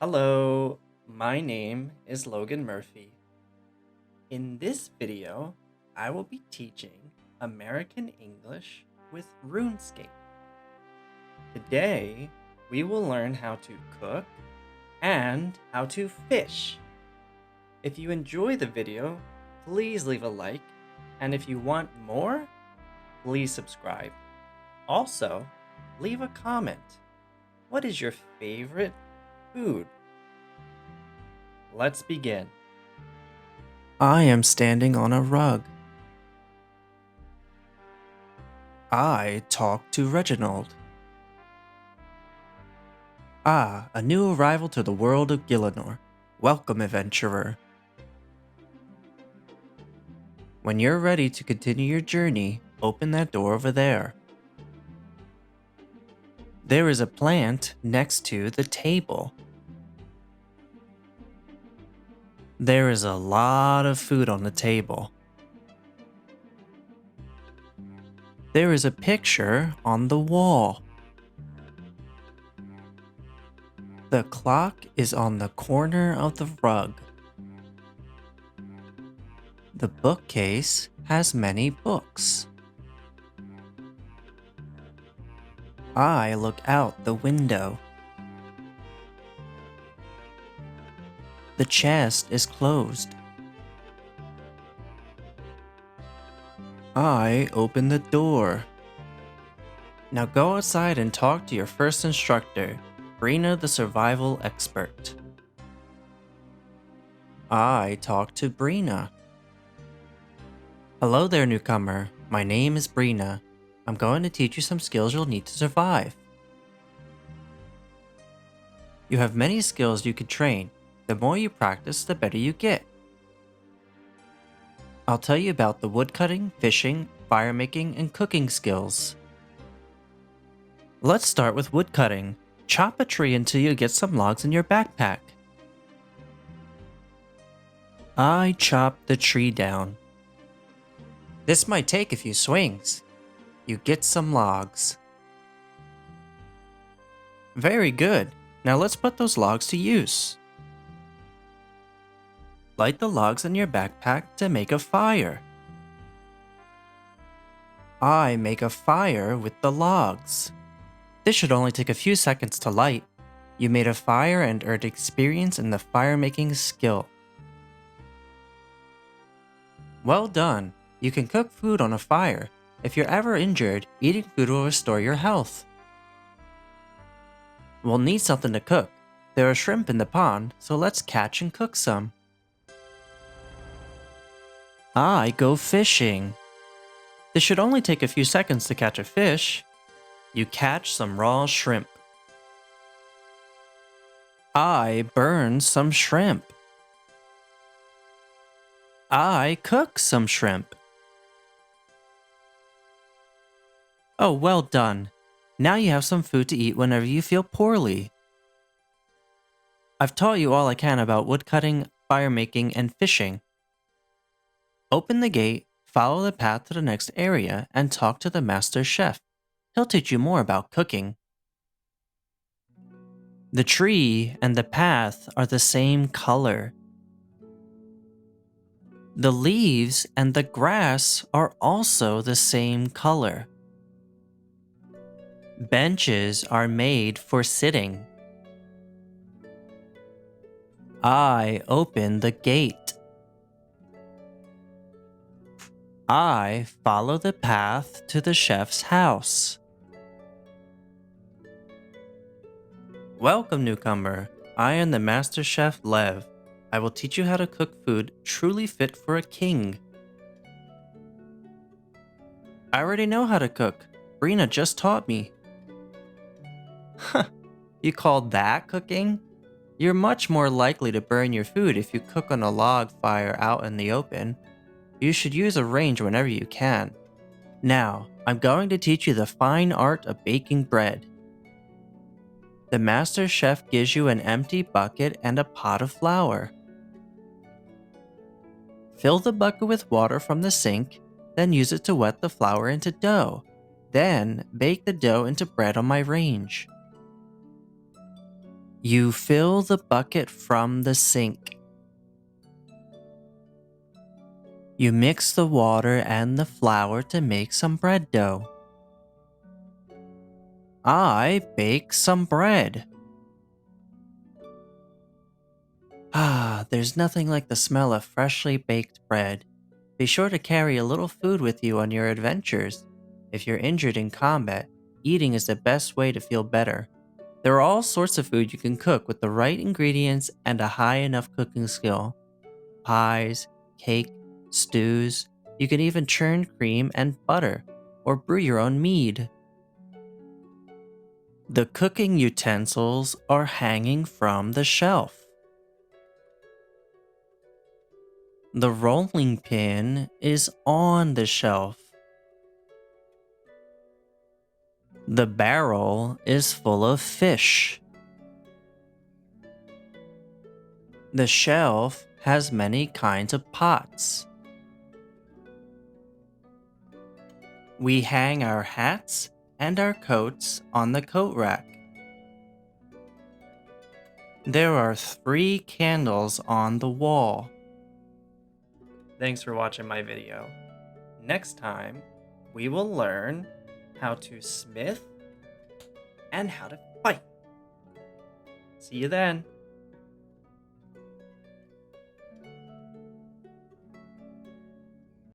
Hello, my name is Logan Murphy. In this video, I will be teaching American English with Runescape. Today, we will learn how to cook and how to fish. If you enjoy the video, please leave a like, and if you want more, please subscribe. Also, leave a comment. What is your favorite food? Let's begin. I am standing on a rug. I talk to Reginald. Ah, a new arrival to the world of Gillinor. Welcome, adventurer. When you're ready to continue your journey, open that door over there. There is a plant next to the table. There is a lot of food on the table. There is a picture on the wall. The clock is on the corner of the rug. The bookcase has many books. I look out the window. The chest is closed. I open the door. Now go outside and talk to your first instructor, Brina the survival expert. I talk to Brina. Hello there, newcomer. My name is Brina. I'm going to teach you some skills you'll need to survive. You have many skills you could train. The more you practice, the better you get. I'll tell you about the woodcutting, fishing, firemaking, and cooking skills. Let's start with woodcutting. Chop a tree until you get some logs in your backpack. I chop the tree down. This might take a few swings. You get some logs. Very good. Now let's put those logs to use. Light the logs in your backpack to make a fire. I make a fire with the logs. This should only take a few seconds to light. You made a fire and earned experience in the firemaking skill. Well done. You can cook food on a fire. If you're ever injured, eating food will restore your health. We'll need something to cook. There are shrimp in the pond, so let's catch and cook some. I go fishing. This should only take a few seconds to catch a fish. You catch some raw shrimp. I burn some shrimp. I cook some shrimp. Oh, well done. Now you have some food to eat whenever you feel poorly. I've taught you all I can about woodcutting, firemaking, and fishing. Open the gate, follow the path to the next area, and talk to the master chef. He'll teach you more about cooking. The tree and the path are the same color. The leaves and the grass are also the same color. Benches are made for sitting. I open the gate. I follow the path to the chef's house. Welcome, newcomer. I am the master chef Lev. I will teach you how to cook food truly fit for a king. I already know how to cook. Brina just taught me. You call that cooking? You're much more likely to burn your food if you cook on a log fire out in the open. You should use a range whenever you can. Now, I'm going to teach you the fine art of baking bread. The master chef gives you an empty bucket and a pot of flour. Fill the bucket with water from the sink, then use it to wet the flour into dough. Then, bake the dough into bread on my range. You fill the bucket from the sink. You mix the water and the flour to make some bread dough. I bake some bread. There's nothing like the smell of freshly baked bread. Be sure to carry a little food with you on your adventures. If you're injured in combat, eating is the best way to feel better. There are all sorts of food you can cook with the right ingredients and a high enough cooking skill. Pies, cake, stews. You can even churn cream and butter, or brew your own mead. The cooking utensils are hanging from the shelf. The rolling pin is on the shelf. The barrel is full of fish. The shelf has many kinds of pots. We hang our hats and our coats on the coat rack. There are 3 candles on the wall. Thanks for watching my video. Next time, we will learn how to smith and how to fight. See you then.